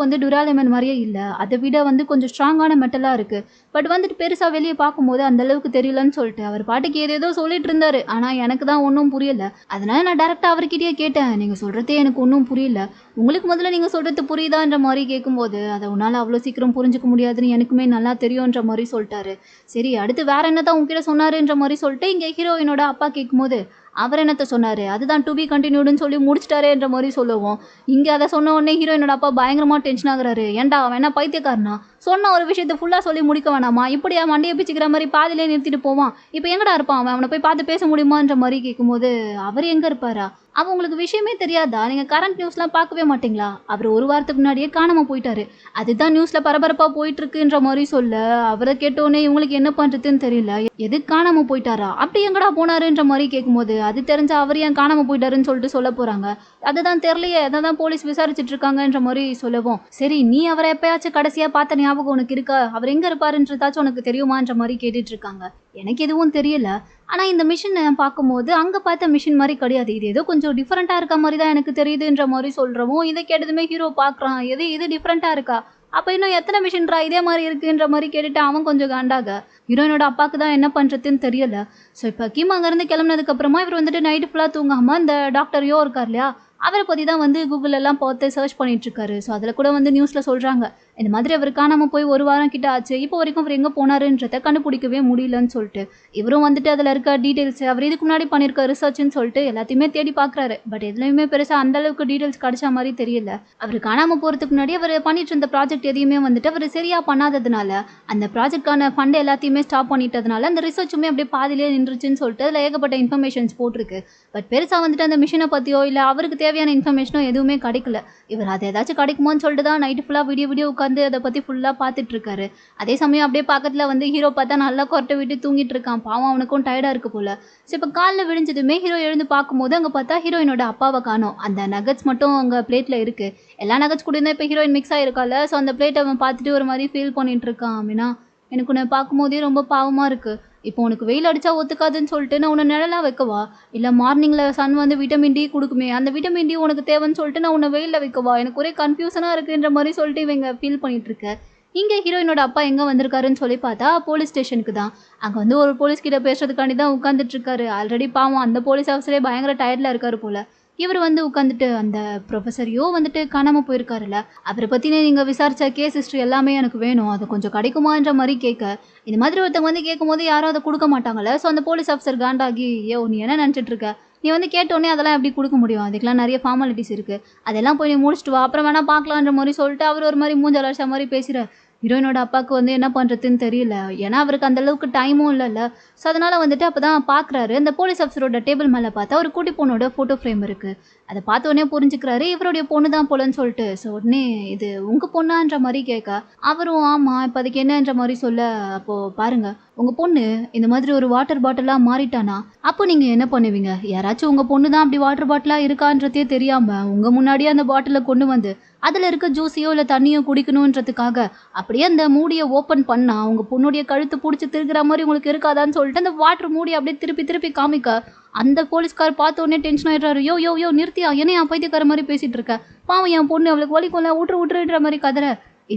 வந்து டுராலுமின் மாதிரியே இல்லை, அதை விட வந்து கொஞ்சம் ஸ்ட்ராங்கான மெட்டலாக இருக்குது, பட் வந்துட்டு பெருசாக வெளியே பார்க்கும்போது அந்த அளவுக்கு தெரியலன்னு சொல்லிட்டு அவர் பாட்டுக்கு ஏதேதோ சொல்லிட்டு இருந்தாரு. ஆனால் எனக்கு தான் ஒன்றும் புரியல. அதனால நான் டேரெக்டாக அவர்கிட்டயே கேட்டேன், நீங்கள் சொல்கிறதே எனக்கு ஒன்றும் புரியல, உங்களுக்கு முதல்ல நீங்கள் சொல்கிறது புரியுதான்ற மாதிரி கேட்கும்போது, அதை உன்னால் அவ்வளோ சீக்கிரம் புரிஞ்சுக்க முடியாதுன்னு எனக்குமே நல்லா தெரியுன்ற மாதிரி சொல்லிட்டாரு. சரி, அடுத்து வேற என்ன தான் உங்ககிட்ட சொன்னாருன்ற மாதிரி சொல்லிட்டு இங்கே ஹீரோயினோட அப்பா கேட்கும்போது, அவர் என்னத்த சொன்னார், அதுதான் டு பி கண்டினியூடுன்னு சொல்லி முடிச்சிட்டாரேன்ற மாதிரி சொல்லுவோம். இங்கே அதை சொன்ன உடனே ஹீரோயினோட அப்பா பயங்கரமாக டென்ஷன் ஆகுறாரு. ஏன்டா அவன் என்ன பைத்தியக்காரனா, சொன்ன ஒரு விஷயத்தை ஃபுல்லாக சொல்லி முடிக்க வேணாமா, இப்படியா மண்டையை பிச்சுக்கிற மாதிரி பாதிலே நிறுத்திட்டு போவான், இப்போ எங்கடா இருப்பான் அவன், அவனை போய் பார்த்து பேச முடியுமான்ற மாதிரி கேட்கும்போது, அவர் எங்கே இருப்பாரா, அவன் உங்களுக்கு விஷயமே தெரியாதா, நீங்கள் கரண்ட் நியூஸ்லாம் பார்க்கவே மாட்டிங்களா, அவர் ஒரு வாரத்துக்கு முன்னாடியே காணாமல் போயிட்டாரு, அதுதான் நியூஸில் பரபரப்பாக போயிட்டுருக்குன்ற மாதிரி சொல்ல, அவரை கேட்டோன்னே இவங்களுக்கு என்ன பண்ணுறதுன்னு தெரியல, எதுக்கு காணாமல் போயிட்டாரா, அப்படி எங்கடா போனாருன்ற மாதிரி கேட்கும்போது, அது தெரிஞ்ச அவர் ஏன் காணாமல் போயிட்டாருன்னு சொல்லிட்டு சொல்ல போகிறாங்க, அதுதான் தெரியலையே, அதை தான் போலீஸ் விசாரிச்சுட்டு இருக்காங்கன்ற மாதிரி சொல்லவும், சரி நீ அவரை எப்பயாச்சும் கடைசியாக பார்த்த ஞாபகம் உனக்கு இருக்கா, அவர் எங்கே இருப்பாருன்றதாச்சும் உனக்கு தெரியுமான்ற மாதிரி கேட்டுட்டு இருக்காங்க. எனக்கு எதுவும் தெரியல, ஆனால் இந்த மிஷினை பார்க்கும்போது அங்கே பார்த்த மிஷின் மாதிரி கிடையாது, இது ஏதோ கொஞ்சம் டிஃப்ரெண்ட்டாக இருக்க மாதிரி தான் எனக்கு தெரியுதுன்ற மாதிரி சொல்கிறவும், இதை கேட்டதுமே ஹீரோ பார்க்குறான், இது டிஃப்ரெண்ட்டாக இருக்கா, அப்போ இன்னும் எத்தனை மிஷின்ரா இதே மாதிரி இருக்குன்ற மாதிரி கேட்டுட்டு அவன் கொஞ்சம் காண்டாக, ஹீரோயினோட அப்பாவுக்கு தான் என்ன பண்ணுறதுன்னு தெரியல. ஸோ இப்போ கீம் அங்கேருந்து கிளம்புனதுக்கப்புறமா இவர் வந்துட்டு நைட்டு ஃபுல்லாக தூங்காமல் அந்த டாக்டர் யோ இருக்கார் இல்லையா, அவரை பற்றி தான் வந்து கூகுள் எல்லாம் பார்த்து சர்ச் பண்ணிகிட்ருக்காரு. ஸோ அதில் கூட வந்து நியூஸில் சொல்கிறாங்க, இந்த மாதிரி அவர் காணாமல் போய் 1 வாரம் கிட்ட ஆச்சு. இப்போ வரைக்கும் அவர் எங்கே போனாருன்றத கண்டுபிடிக்கவே முடியலன்னு சொல்லிட்டு இவரும் வந்துட்டு அதில் இருக்க டீட்டெயில்ஸ் அவர் இதுக்கு முன்னாடி பண்ணியிருக்க ரிசர்ச்னு சொல்லிட்டு எல்லாத்தையுமே தேடி பார்க்குறாரு. பட் எதுலையுமே பெருசாக அந்த அளவுக்கு டீட்டெயில்ஸ் கிடைச்ச மாதிரி தெரியல. அவர் காணாமல் போகிறதுக்கு முன்னாடி அவர் பண்ணிட்டு இருந்த ப்ராஜெக்ட் எதையுமே வந்துட்டு அவர் சரியாக பண்ணாததுனால அந்த ப்ராஜெக்டான ஃபண்ட் எல்லாத்தையுமே ஸ்டாப் பண்ணிட்டதுனால அந்த ரிசர்ச்சுமே அப்படியே பாதிலே நின்றுச்சுன்னு சொல்லிட்டு அதில் ஏகப்பட்ட இன்ஃபர்மேஷன்ஸ் போட்டிருக்கு. பட் பெருசாக வந்துட்டு அந்த மிஷினை பற்றியோ இல்லை அவருக்கு தேவையான இன்ஃபர்மேஷனோ எதுவுமே கிடைக்கல. இவர் அது ஏதாச்சும் கிடைக்குமோன்னு சொல்லிட்டு தான் நைட்டு ஃபுல்லாக வீடியோ உட்காந்து அதை பற்றி ஃபுல்லாக பார்த்துட்டு இருக்காரு. அதே சமயம் அப்படியே பக்கத்தில் வந்து ஹீரோ பார்த்தா நல்லா கொரட்டை விட்டு தூங்கிட்டு இருக்கான். பாவம் அவனுக்கும் டயர்டாக இருக்கு போல. ஸோ இப்போ காலைல விடிஞ்சதுமே ஹீரோ எழுந்து பார்க்கும்போது அங்கே பார்த்தா ஹீரோயினோட அப்பாவை காணோம். அந்த நகட்ஸ் மட்டும் அங்கே பிளேட்டில் இருக்குது. எல்லா நகட்ஸ் கூட இருந்தால் இப்போ ஹீரோயின் மிக்ஸ் ஆகிருக்கால. ஸோ அந்த பிளேட்டை அவன் பார்த்துட்டு ஒரு மாதிரி ஃபீல் பண்ணிட்டு இருக்கான். அப்படின்னா எனக்கு உன்னை பார்க்கும்போதே ரொம்ப பாவமாக இருக்குது. இப்போ உனக்கு வெயில் அடித்தா ஒத்துக்காதுன்னு சொல்லிட்டு நான் உன்னை நிழலாக வைக்கவா, இல்லை மார்னிங்கில் சன் வந்து விட்டமின் டி கொடுக்குமே அந்த விட்டமின் டி உனக்கு தேவைன்னு சொல்லிட்டு நான் உன்னை வெயிலில் வைக்கவா, எனக்கு ஒரே கன்ஃபியூஷனாக இருக்குன்ற மாதிரி சொல்லிட்டு இவங்க ஃபீல் பண்ணிட்டு இருக்க. இங்கே ஹீரோயினோட அப்பா எங்கே வந்திருக்காருன்னு சொல்லி பார்த்தா போலீஸ் ஸ்டேஷனுக்கு தான். அங்கே வந்து ஒரு போலீஸ் கிட்ட பேசுறதுக்காண்டி தான் உட்காந்துட்டு இருக்காரு. ஆல்ரெடி பாவம் அந்த போலீஸ் ஆஃபீஸரே பயங்கர டயர்டில் இருக்காரு போல. இவர் வந்து உட்காந்துட்டு அந்த ப்ரொஃபஸரையோ வந்துட்டு காணாமல் போயிருக்காருல்ல, அவரை பற்றினே நீங்கள் விசாரித்த கேஸ் ஹிஸ்ட்ரி எல்லாமே எனக்கு வேணும், அது கொஞ்சம் கிடைக்குமான்ற மாதிரி கேட்க, இந்த மாதிரி ஒருத்தவங்க வந்து கேட்கும்போது யாரும் அதை கொடுக்க மாட்டாங்கல்ல. ஸோ அந்த போலீஸ் ஆஃபீஸர் காண்டாகி, ஏ நீ என்ன நினச்சிட்டு இருக்க, நீ வந்து கேட்டோடனே அதெல்லாம் எப்படி கொடுக்க முடியும், அதுக்கெலாம் நிறைய ஃபார்மாலிட்டிஸ் இருக்குது, அதெல்லாம் போய் நீ முடிச்சுட்டு வா, அப்புறம் வேணால் பார்க்கலான்ற மாதிரி சொல்லிட்டு அவர் ஒரு மாதிரி மூஞ்ச அலர்ச்ச மாதிரி பேசுகிற. ஹீரோயினோட அப்பாவுக்கு வந்து என்ன பண்ணுறதுன்னு தெரியல. ஏன்னா அவருக்கு அந்தளவுக்கு டைமும் இல்லைல்ல. ஸோ அதனால் வந்துட்டு அப்போ தான் பார்க்குறாரு, அந்த போலீஸ் ஆஃபீஸரோட டேபிள் மேலே பார்த்தா ஒரு குட்டி பொண்ணோட ஃபோட்டோ ஃப்ரேம் இருக்குது. அதை பார்த்த உடனே புரிஞ்சுக்கிறாரு இவருடைய பொண்ணு தான் போலன்னு சொல்லிட்டு. ஸோ உடனே இது உங்கள் பொண்ணான்ற மாதிரி கேட்க, அவரும் ஆமாம் இப்போ அதுக்கு என்னன்ற மாதிரி சொல்ல, அப்போது பாருங்கள் உங்கள் பொண்ணு இந்த மாதிரி ஒரு வாட்டர் பாட்டிலாக மாறிட்டானா அப்போ நீங்கள் என்ன பண்ணுவீங்க, யாராச்சும் உங்கள் பொண்ணு தான் அப்படி வாட்டர் பாட்டிலாக இருக்கான்றதே தெரியாமல் உங்கள் முன்னாடியே அந்த பாட்டிலை கொண்டு வந்து அதில் இருக்க ஜூஸையோ இல்லை தண்ணியோ குடிக்கணுன்றதுக்காக அப்படியே அந்த மூடியை ஓப்பன் பண்ணால் உங்கள் பொண்ணுடைய கழுத்து பிடிச்சி திருக்கிற மாதிரி உங்களுக்கு இருக்காதான்னு சொல்லிட்டு அந்த வாட்டர் மூடி அப்படியே திருப்பி திருப்பி காமிக்க, அந்த போலீஸ்கார் பார்த்த உடனே டென்ஷன் ஆகிடுறாரு. யோ நிறுத்தியா, என்ன என் பைத்தியக்கார மாதிரி பேசிகிட்டு இருக்க, பாவம் என் பொண்ணு அவளுக்கு வலிக்கும்ல, விட்டுருன்ற மாதிரி கதற.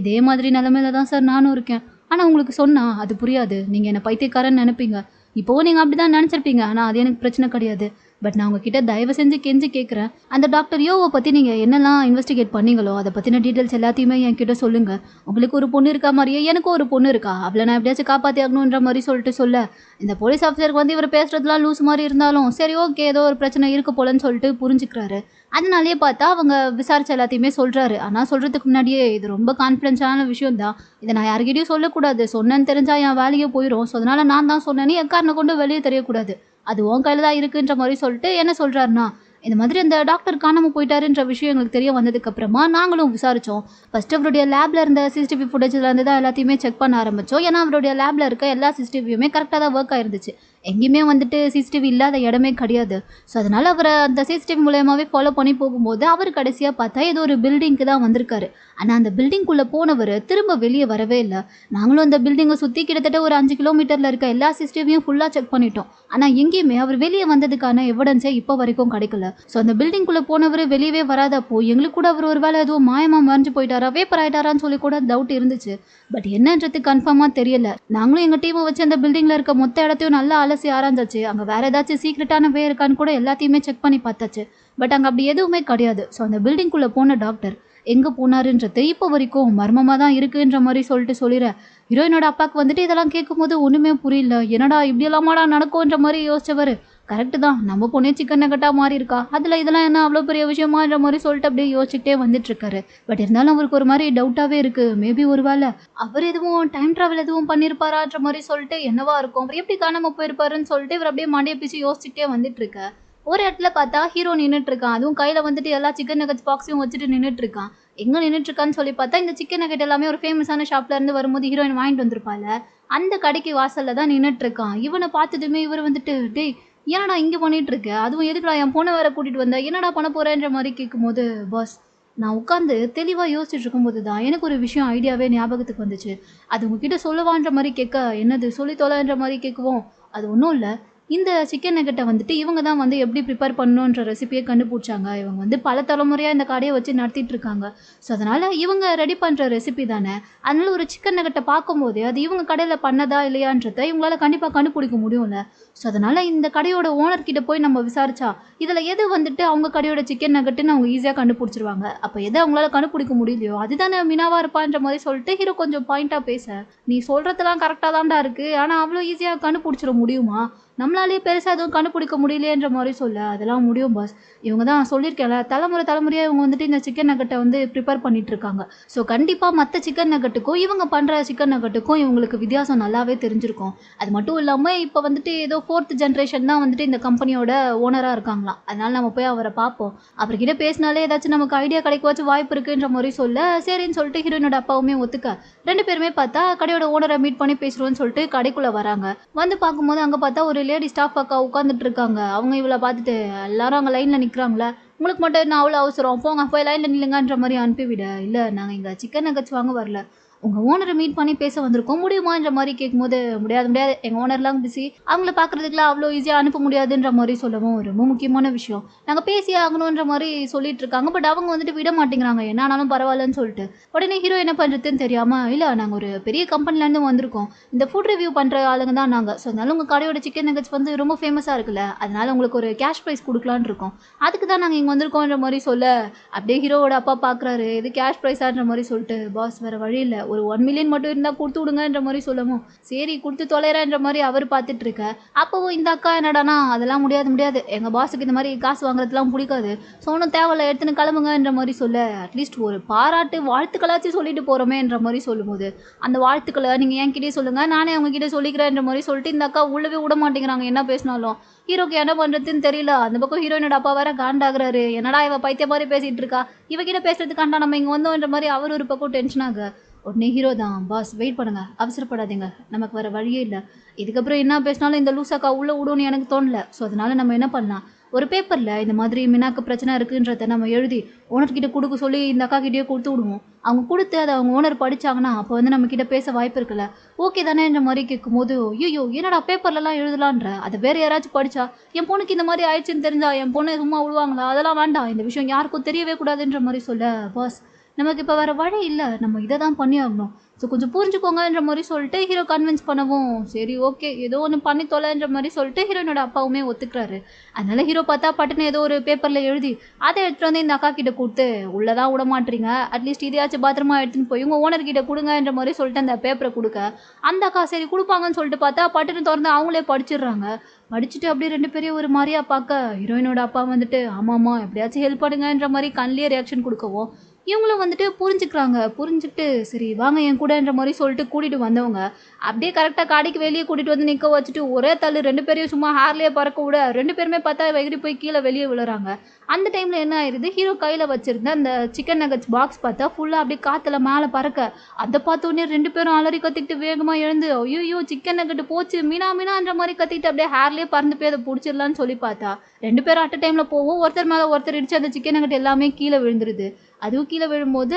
இதே மாதிரி நிலமையில தான் சார் நானும் இருக்கேன். ஆனால் உங்களுக்கு சொன்னால் அது புரியாது, நீங்கள் என்னை பைத்தியக்காரன்னு நினைப்பீங்க. இப்போவும் நீங்கள் அப்படி தான் நினச்சிருப்பீங்க, ஆனால் அது எனக்கு பிரச்சனை கிடையாது. பட் நான் உங்ககிட்ட தயவு செஞ்சு கெஞ்சி கேட்குறேன், அந்த டாக்டர் யோவை பற்றி நீங்கள் என்னெல்லாம் இன்வெஸ்டிகேட் பண்ணீங்களோ அதை பற்றின டீட்டெயில்ஸ் எல்லாத்தையுமே என்கிட்ட சொல்லுங்கள். உங்களுக்கு ஒரு பொண்ணு இருக்கா மாதிரியே எனக்கும் ஒரு பொண்ணு இருக்கா, அவளை நான் எப்படியாச்சும் காப்பாற்றி ஆகணுன்ற மாதிரி சொல்லிட்டு சொல்ல, இந்த போலீஸ் ஆஃபீஸருக்கு வந்து இவர் பேசுகிறதுலாம் லூஸ் மாதிரி இருந்தாலும் சரி ஓகே ஏதோ ஒரு பிரச்சனை இருக்க போலன்னு சொல்லிட்டு புரிஞ்சுக்கிறாரு. அதனாலேயே பார்த்தா அவங்க விசாரிச்ச எல்லாத்தையுமே சொல்கிறாரு. ஆனால் சொல்கிறதுக்கு முன்னாடியே இது ரொம்ப கான்ஃபிடென்ஷியலான விஷயம் தான், இதை நான் யார்கிட்டையும் சொல்லக்கூடாது, சொன்னேன்னு தெரிஞ்சால் என் வேலையே போயிடும், ஸோ அதனால் நான் தான் சொன்னேன்னு எக்காரனை கொண்டு வெளியே தெரியக்கூடாது, அது உன் கையில் தான் இருக்குன்ற மாதிரி சொல்லிட்டு என்ன சொல்கிறாருன்னா, இந்த மாதிரி அந்த டாக்டர் காணாமல் போயிட்டாருன்ற விஷயம் எங்களுக்கு தெரிய வந்ததுக்கப்புறமா நாங்களும் விசாரித்தோம். ஃபஸ்ட்டு அவருடைய லேபில் இருந்த சிசிடிவி ஃபுட்டேஜில் இருந்து தான் எல்லாத்தையுமே செக் பண்ண ஆரம்பித்தோம். ஏன்னா அவருடைய லேபில் இருக்க எல்லா சிசிடிவியுமே கரெக்டாக தான் ஒர்க் ஆயிருந்துச்சு, எங்கேயுமே வந்துட்டு சிசிடிவி இல்லாத இடமே கிடையாது. ஸோ அதனால் அவரை அந்த சிசிடிவி மூலயமாவே ஃபாலோ பண்ணி போகும்போது அவர் கடைசியாக பார்த்தா ஏதோ ஒரு பில்டிங்க்கு தான் வந்திருக்காரு. ஆனால் அந்த பில்டிங்குள்ளே போனவர் திரும்ப வெளியே வரவே இல்லை. நாங்களும் அந்த பில்டிங்கை சுற்றி கிட்டத்தட்ட ஒரு 5 கிலோமீட்டரில் இருக்க எல்லா சிசிடிவியும் ஃபுல்லாக செக் பண்ணிட்டோம். ஆனால் எங்கேயுமே அவர் வெளியே வந்ததுக்கான எவிடன்ஸே இப்போ வரைக்கும் கிடைக்கல. ஸோ அந்த பில்டிங்குள்ளே போனவர் வெளியவே வராதப்போ எங்களுக்கு கூட அவர் ஒரு வேலை எதுவும் மாயமாக மறைஞ்சு போயிட்டாரா, வேப்பர் ஆயிட்டாரான்னு சொல்லி கூட டவுட் இருந்துச்சு. பட் என்னன்றது கன்ஃபார்மாக தெரியல. நாங்களும் எங்கள் டீமை வச்சு அந்த பில்டிங்கில் இருக்க மொத்த இடத்தையும் நல்லா அலசி ஆராய்ச்சாச்சு. அங்கே வேறு ஏதாச்சும் சீக்ரெட்டான வே இருக்கான்னு கூட எல்லாத்தையுமே செக் பண்ணி பார்த்தாச்சு. பட் அங்கே அப்படி எதுவுமே கிடையாது. ஸோ அந்த பில்டிங்குள்ளே போன டாக்டர் எங்கே போனாருன்றது இப்போ வரைக்கும் மர்மமாக தான் இருக்குன்ற மாதிரி சொல்லிடுற. ஹீரோயினோட அப்பாவுக்கு வந்துட்டு இதெல்லாம் கேட்கும்போது ஒன்றுமே புரியல. என்னடா இப்படியெல்லாமாடா நடக்கும்ன்ற மாதிரி யோசிச்சவர், கரெக்டு தான் நம்ம பொண்ணே சிக்கன் நகட்டாக மாறி இருக்கா, அதில் இதெல்லாம் என்ன அவ்வளோ பெரிய விஷயமான்ற மாதிரி சொல்லிட்டு அப்படியே யோசிச்சுக்கிட்டே வந்துட்டுருக்காரு. பட் இருந்தாலும் அவருக்கு ஒரு மாதிரி டவுட்டாகவே இருக்குது. மேபி ஒரு வேளை அவர் எதுவும் டைம் ட்ராவல் எதுவும் பண்ணியிருப்பாரான்ற மாதிரி சொல்லிட்டு என்னவா இருக்கும், அவர் எப்படி காணாமல் போயிருப்பாருன்னு சொல்லிட்டு இவர் அப்படியே மண்டையை பிச்சு யோசிச்சுக்கிட்டே வந்துட்டுருக்க. ஒரு இடத்துல பார்த்தா ஹீரோ நின்றுட்டுருக்கான். அதுவும் கையில் வந்துட்டு எல்லா சிக்கன் நகட்ஸ் பாக்ஸையும் வச்சுட்டு நின்றுட்டுருக்கான். எங்கே நின்றுட்டுருக்கான்னு சொல்லி பார்த்தா இந்த சிக்கன் நகட் எல்லாமே ஒரு ஃபேமஸான ஷாப்ல இருந்து வரும்போது ஹீரோயின் வாங்கிட்டு வந்திருப்பாள், அந்த கடைக்கு வாசலில் தான் நின்றுட்டுருக்கான். இவனை பார்த்ததுமே இவர் வந்துட்டு, டேய் என்னடா இங்கே பண்ணிட்டு இருக்க, அதுவும் எதுக்குடா என் பொண்ணை வேற கூட்டிகிட்டு வந்தேன், என்னடா பண்ண போகிறேன்ற மாதிரி கேட்கும்போது, பாஸ் நான் உட்காந்து தெளிவாக யோசிச்சுட்டு இருக்கும்போது தான் எனக்கு ஒரு விஷயம் ஐடியாவே ஞாபகத்துக்கு வந்துச்சு, அது உங்ககிட்ட சொல்லவான்ற மாதிரி கேட்க, என்னது சொல்லி தொலைன்ற மாதிரி கேட்குவோம், அது ஒன்றும் இல்லை, இந்த சிக்கன் நெகட்ட வந்துட்டு இவங்க தான் வந்து எப்படி ப்ரிப்பேர் பண்ணணுன்ற ரெசிபியை கண்டுபிடிச்சாங்க. இவங்க வந்து பல தலைமுறையா இந்த கடைய வச்சு நடத்திட்டு இருக்காங்க. ஸோ அதனால இவங்க ரெடி பண்ற ரெசிபி தானே. அதனால ஒரு சிக்கன் நெகட்ட பார்க்கும்போதே அது இவங்க கடையில பண்ணதா இல்லையான்றத இவங்களால கண்டிப்பா கண்டுபிடிக்க முடியும்ல. ஸோ அதனால இந்த கடையோட ஓனர் கிட்ட போய் நம்ம விசாரிச்சா, இதுல எது வந்துட்டு அவங்க கடையோட சிக்கன் நெகட்ன்னு அவங்க ஈஸியா கண்டுபிடிச்சிருவாங்க. அப்ப எது அவங்களால கண்டுபிடிக்க முடியலையோ அதுதானே மீனாவா இருப்பான்ற மாரி சொல்லிட்டு ஹீரோ கொஞ்சம் பாயிண்ட்டா பேச, "நீ சொல்றதெல்லாம் கரெக்ட்டா தான்டா இருக்கு. ஆனா அவ்ளோ ஈஸியா கண்டுபிடிச்சிட முடியுமா? நம்மளாலயே பெருசா எதுவும் கண்டுபிடிக்க முடியலையேன்ற மாரி சொல்ல, அதெல்லாம் முடியும் பாஸ். இவங்க தான் சொல்லியிருக்கேன்ல, தலைமுறை தலைமுறையா இவங்க வந்துட்டு இந்த சிக்கன் நகட்ட வந்து ப்ரிப்பேர் பண்ணிட்டு இருக்காங்க. ஸோ கண்டிப்பா மத்த சிக்கன் நகட்டுக்கும், இவங்க பண்ற சிக்கன் நகட்டுக்கும் இவங்களுக்கு வித்தியாசம் நல்லாவே தெரிஞ்சிருக்கும். அது மட்டும் இல்லாம இப்ப வந்துட்டு ஏதோ 4த் ஜெனரேஷன் தான் வந்துட்டு இந்த கம்பெனியோட ஓனரா இருக்காங்களாம். அதனால நம்ம போய் அவர பார்ப்போம். அவர்கிட்ட பேசினாலே ஏதாச்சும் நமக்கு ஐடியா கிடைக்கவாச்சும் வாய்ப்பு இருக்குன்ற மாரி சொல்ல, சரின்னு சொல்லிட்டு ஹீரோயினோட அப்பாவுமே ஒத்துக்க, 2 பேருமே பார்த்தா கடையோட ஓனர மீட் பண்ணி பேசுறோம்னு சொல்லிட்டு கடைக்குள்ள வராங்க. வந்து பார்க்கும்போது அங்க பார்த்தா ஒரு லேடி ஸ்டாஃப் அக்கா உட்காந்துட்டு இருக்காங்க. அவங்க இவள பார்த்துட்டு, எல்லாரும் அங்க லைன்ல நிக்கிறாங்களா, உங்களுக்கு மட்டும் என்ன அவ்வளோ அவசரம், போங்க போய் லைன்ல நில்லுங்கன்ற மாதிரி அனுப்பிவிட, இல்ல நாங்க இங்க சிக்கன் நகட்ஸ் வாங்க வரல, உங்க ஓனரை மீட் பண்ணி பேச வந்திருக்கோம், முடியுமான்ற மாதிரி கேட்கும்போது, முடியாது முடியாது, எங்க ஓனர்லாம் பிஸி, அவங்கள பார்க்கறதுக்குலாம் அவ்வளோ ஈஸியாக அனுப்ப முடியாதுன்ற மாதிரி சொல்லவும், ரொம்ப முக்கியமான விஷயம், நாங்கள் பேசியே ஆகணுன்ற மாதிரி சொல்லிட்டு இருக்காங்க. பட் அவங்க வந்துட்டு விட மாட்டேங்கிறாங்க, என்ன ஆனாலும் பரவாயில்லன்னு சொல்லிட்டு. உடனே ஹீரோ என்ன பண்ணுறதுன்னு தெரியாமல், இல்லை நாங்கள் ஒரு பெரிய கம்பெனிலேருந்து வந்திருக்கோம், இந்த ஃபுட் ரிவ்யூ பண்ணுற ஆளுங்க தான் நாங்கள், ஸோ அதனால உங்கள் கடையோட சிக்கன் நகட்ஸ் வந்து ரொம்ப ஃபேமஸாக இருக்குல்ல, அதனால உங்களுக்கு ஒரு கேஷ் ப்ரைஸ் கொடுக்கலான்னு இருக்கோம், அதுக்கு தான் நாங்கள் இங்கே வந்திருக்கோன்ற மாதிரி சொல்ல, அப்படியே ஹீரோவோட அப்பா பார்க்குறாரு, இது கேஷ் ப்ரைஸான்ற மாதிரி சொல்லிட்டு, பாஸ் வேறு வழி இல்லை, ஒரு 1 மில்லியன் மட்டும் இருந்தால் கொடுத்து விடுங்கன்ற மாதிரி சொல்லவும், சரி கொடுத்து தொலைறேன்ற மாதிரி அவர் பார்த்துட்டு இருக்க. அப்போவும் இந்த அக்கா என்னடானா, அதெல்லாம் முடியாது முடியாது, எங்கள் பாஸுக்கு இந்த மாதிரி காசு வாங்குறதுலாம் பிடிக்காது, ஸோ ஒன்றும் தேவையில்ல, எடுத்துன்னு கிளம்புங்கன்ற மாதிரி சொல்ல, அட்லீஸ்ட் ஒரு பாராட்டு வாழ்த்துக்களாச்சும் சொல்லிட்டு போகிறோமேன்ற மாதிரி சொல்லும்போது, அந்த வாழ்த்துக்களை நீங்கள் என்கிட்டயே சொல்லுங்கள், நானே அவங்ககிட்ட சொல்லிக்கிறேன்ற மாதிரி சொல்லிட்டு இந்த அக்கா உள்ளவே விட மாட்டேங்கிறாங்க என்ன பேசினாலும். ஹீரோக்கு என்ன பண்ணுறதுன்னு தெரியல. அந்த பக்கம் ஹீரோயினோட அப்பா வேற காண்டாகிறாரு, என்னடா இவ பைத்திய மாதிரி பேசிகிட்டு இருக்கா, இவகிட்ட பேசுறதுக்காண்டா நம்ம இங்கே வந்தோன்ற மாதிரி அவர் ஒரு பக்கம் டென்ஷன் ஆக, உடனே ஹீரோ தான், பாஸ் வெயிட் பண்ணுங்க, அவசரப்படாதீங்க, நமக்கு வேற வழியே இல்லை, இதுக்கப்புறம் என்ன பேசினாலும் இந்த லூசாக்கா உள்ளே விடும்னு எனக்கு தோணல, ஸோ அதனால நம்ம என்ன பண்ணலாம், ஒரு பேப்பரில் இந்த மாதிரி மினாக்கு பிரச்சனை இருக்குன்றத நம்ம எழுதி ஓனர்கிட்ட கொடுக்க சொல்லி இந்த அக்கா கிட்டேயே கொடுத்து விடுவோம், அவங்க கொடுத்து அதை அவங்க ஓனர் படித்தாங்கன்னா அப்போ வந்து நம்மக்கிட்ட பேச வாய்ப்பு இருக்குல்ல, ஓகே தானேன்ற மாதிரி கேட்கும்போது, ஐயோ என்னடா பேப்பர்லலாம் எழுதலான்ற, அதை வேறு யாராச்சும் படித்தா என் பொண்ணுக்கு இந்த மாதிரி ஆயிடுச்சுன்னு தெரிஞ்சா என் பொண்ணை சும்மா விடுவாங்களா, அதெல்லாம் வேண்டாம், இந்த விஷயம் யாருக்கும் தெரியவே கூடாதுன்ற மாதிரி சொல்ல, பாஸ் நமக்கு இப்போ வேறு வழி இல்லை, நம்ம இதை தான் பண்ணி ஆகணும், ஸோ கொஞ்சம் புரிஞ்சுக்கோங்கன்ற மாதிரி சொல்லிட்டு ஹீரோ கன்வின்ஸ் பண்ணவும், சரி ஓகே ஏதோ ஒன்று பண்ணி தொலைன்ற மாதிரி சொல்லிட்டு ஹீரோனோட அப்பாவுமே ஒத்துக்கிறாரு. அதனால ஹீரோ பார்த்தா பட்டுன்னு ஏதோ ஒரு பேப்பரில் எழுதி அதை எடுத்துகிட்டு வந்து இந்த அக்கா கிட்ட கொடுத்து, உள்ளதான் விட மாட்டீங்க, அட்லீஸ்ட் இதையாச்சும் பத்திரமா எடுத்துன்னு போய் உங்கள் ஓனர் கிட்ட கொடுங்கன்ற மாதிரி சொல்லிட்டு அந்த பேப்பரை கொடுக்க, அந்த அக்கா சரி கொடுப்பாங்கன்னு சொல்லிட்டு பார்த்தா பட்டுன்னு திறந்து அவங்களே படிச்சிடுறாங்க. படிச்சுட்டு அப்படியே 2 பேரையும் ஒரு மாதிரியா பார்க்க, ஹீரோயினோட அப்பா வந்துட்டு ஆமாம்மா எப்படியாச்சும் ஹெல்ப் பண்ணுங்கன்ற மாதிரி கண்ணிலே ரியாக்ஷன் கொடுக்கவும், இவங்களும் வந்துட்டு புரிஞ்சுக்கிறாங்க. புரிஞ்சுக்கிட்டு சரி வாங்க என் கூடன்ற மாதிரி சொல்லிட்டு கூட்டிகிட்டு வந்தவங்க அப்படியே கரெக்டாக கடைக்கு வெளியே கூட்டிகிட்டு வந்து நிற்க வச்சுட்டு ஒரே தள்ளு 2 பேரையும் சும்மா ஹேர்லேயே பறக்க விட 2 பேருமே பார்த்தா எகிரி போய் கீழே வெளியே விழுறாங்க. அந்த டைமில் என்ன ஆயிடுது, ஹீரோ கையில் வச்சிருந்த அந்த சிக்கன் நகட்ஸ் பாக்ஸ் பார்த்தா ஃபுல்லாக அப்படியே காற்றுல மேலே பறக்க, அதை பார்த்தோன்னே 2 பேரும் அலறி கத்திக்கிட்டு வேகமாக எழுந்து, ஐயோ சிக்கன் நகட்டு போச்சு மீனா மீனான்ற மாதிரி கத்திட்டு அப்படியே ஹேர்லேயே பறந்து போய் அதை பிடிச்சிடலான்னு சொல்லி பார்த்தா 2 பேரும் அட் டைமில் போவோம், ஒருத்தர் மேலே ஒருத்தர் இடிச்சு அந்த சிக்கன் நகட் எல்லாமே கீழே விழுந்துருது. அதுவும் கீழே விழும்போது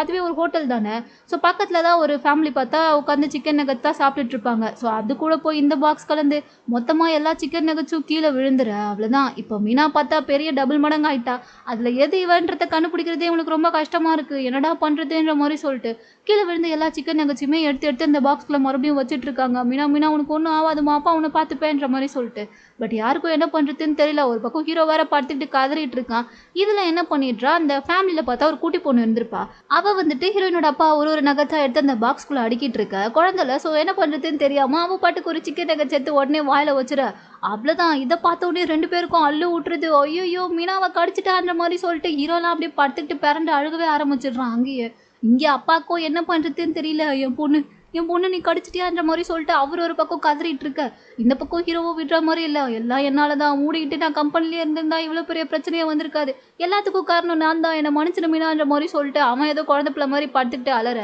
அதுவே ஒரு ஹோட்டல் தானே, ஸோ பக்கத்தில் தான் ஒரு ஃபேமிலி பார்த்தா உட்காந்து சிக்கன் நகட் தான் சாப்பிட்டுட்டு இருப்பாங்க. ஸோ அது கூட போய் இந்த பாக்ஸ் கலந்து மொத்தமாக எல்லா சிக்கன் நகட்ஸும் கீழே விழுந்துற, அவ்வளோதான். இப்போ மீனா பார்த்தா பெரிய டபுள் மடங்கு ஆயிட்டா, அதில் எது இவன்றதை கண்டுபிடிக்கிறதே இவங்களுக்கு ரொம்ப கஷ்டமாக இருக்குது, என்னடா பண்ணுறதுன்ற மாதிரி சொல்லிட்டு கீழே விழுந்து எல்லா சிக்கன் நகட்ஸுமே எடுத்து எடுத்து இந்த பாக்ஸ்குள்ளே மறுபடியும் வச்சுட்டு இருக்காங்க. மீனா மீனா உனக்கு ஒன்றும் ஆகாதுமா, அப்பா உன்னை பார்த்துப்பேன்ற மாதிரி சொல்லிட்டு. பட் யாருக்கும் என்ன பண்ணுறதுன்னு தெரியல. ஒரு பக்கம் ஹீரோ வேற படுத்துக்கிட்டு கதறிட்டு இருக்கான். இதில் என்ன பண்ணிடுறா, அந்த ஃபேமிலியில் பார்த்தா ஒரு குட்டி பொண்ணு இருந்திருப்பா. அவள் வந்துட்டு ஹீரோயினோட அப்பா ஒரு நகத்தா எடுத்து அந்த பாக்ஸ்குள்ளே அடுக்கிட்டு இருக்க குழந்தைல. ஸோ என்ன பண்ணுறதுன்னு தெரியாமல் அவள் பாட்டுக்கு ஒரு சிக்கன் நகட் எடுத்து உடனே வாயில் வச்சுற, அவ்வளோதான். இதை பார்த்த உடனே 2 பேருக்கும் அள்ளு விட்டுருது. ஐயோ மீனாவை கடிச்சிட்டான்ற மாதிரி சொல்லிட்டு ஹீரோலாம் அப்படியே படுத்துக்கிட்டு பிறண்டு அழுகவே ஆரம்பிச்சிடுறான். அங்கேயே இங்கே அப்பாவுக்கும் என்ன பண்ணுறதுன்னு தெரியல, என் பொண்ணு நீ கடிச்சிட்டியான்ற மாதிரி சொல்லிட்டு அவர் ஒரு பக்கம் கதறிட்டு இருக்க, இந்த பக்கம் ஹீரோவோ விடுற மாதிரி இல்லை, எல்லாம் என்னால் தான், மூடிக்கிட்டு நான் கம்பெனிலே இருந்திருந்தா இவ்வளோ பெரிய பிரச்சனையே வந்திருக்காது, எல்லாத்துக்கும் காரணம் நான் தான், என்னை மன்னிச்சிட மீனான்ற மாதிரி சொல்லிட்டு அவன் ஏதோ குழந்தை பிள்ளை மாதிரி படுத்துக்கிட்டு அலற,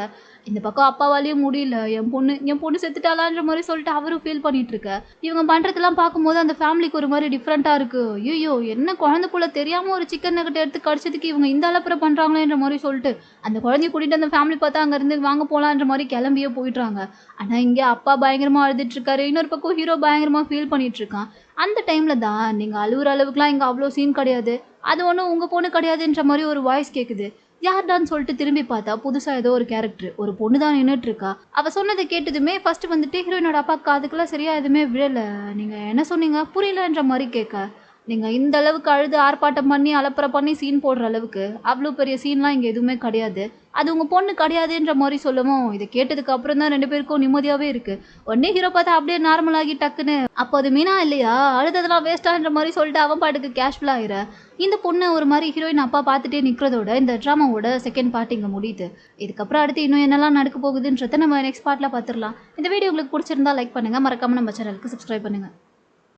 இந்த பக்கம் அப்பாவாலேயும் முடியல, என் பொண்ணு செத்துட்டாளான்ற மாதிரி சொல்லிட்டு அவரும் ஃபீல் பண்ணிட்டு இருக்க. இவங்க பண்றதெல்லாம் பார்க்கும்போது அந்த ஃபேமிலிக்கு ஒரு மாதிரி டிஃப்ரெண்டா இருக்கு. ஐயோ, என்ன குழந்தை புள்ள தெரியாம ஒரு சிக்கன் நகட்டை எடுத்து கடிச்சதுக்கு இவங்க இந்த அளப்புற பண்றாங்களேன்ற மாதிரி சொல்லிட்டு அந்த குழந்தைய கூட்டிட்டு அந்த ஃபேமிலி பார்த்தா அங்க இருந்து வாங்க போலான்ற மாதிரி கிளம்பியே போயிடுறாங்க. ஆனா இங்க அப்பா பயங்கரமா அழுதுட்டு இருக்காரு, இன்னொரு பக்கம் ஹீரோ பயங்கரமா ஃபீல் பண்ணிட்டு இருக்கான். அந்த டைம்ல தான் நீங்க அழுவுற அளவுக்குலாம் இங்க அவ்வளோ சீன் கிடையாது, அது ஒன்றும் உங்க பொண்ணு கிடையாதுன்ற மாதிரி ஒரு வாய்ஸ் கேட்குது. யார்டான்னு சொல்லிட்டு திரும்பி பார்த்தா புதுசா ஏதோ ஒரு கேரக்டர், ஒரு பொண்ணு தான் நின்றுட்டு இருக்கா. அவ சொன்னதை கேட்டதுமே ஃபர்ஸ்ட் வந்துட்டு ஹீரோயினோட அப்பா காதுக்குலாம் சரியா எதுவுமே விழல. நீங்க என்ன சொன்னீங்க புரியலன்ற மாதிரி கேட்க, நீங்க இந்த அளவுக்கு அழுது ஆர்ப்பாட்டம் பண்ணி அலப்பற பண்ணி சீன் போடுற அளவுக்கு அவ்வளோ பெரிய சீன்லாம் இங்க எதுவுமே கிடையாது, அது உங்க பொண்ணு கிடையாதுன்ற மாதிரி சொல்லவும் இதை கேட்டதுக்கு அப்புறம் தான் 2 பேருக்கும் நிம்மதியாவே இருக்கு. உடனே ஹீரோ பார்த்தா அப்படியே நார்மல் ஆகி டக்குன்னு அப்போ அது மீனா இல்லையா, அழுததெல்லாம் வேஸ்டான்ற மாதிரி சொல்லிட்டு அவன் பாட்டுக்கு கேஷுவல் ஆயிர. இந்த பொண்ணு ஒரு மாதிரி ஹீரோயின் அப்பா பார்த்துட்டே நிற்கிறதோட இந்த ட்ராமாவோட செகண்ட் பார்ட் இங்கே முடியுது. இதுக்கப்புறம் அடுத்து இன்னும் என்னெல்லாம் நடக்க போகுதுன்றதை நம்ம நெக்ஸ்ட் பார்ட்டில் பார்த்துடலாம். இந்த வீடியோ உங்களுக்கு பிடிச்சிருந்தா லைக் பண்ணுங்கள், மறக்காமல் நம்ம சேனலுக்கு சப்ஸ்கிரைப் பண்ணுங்கள்.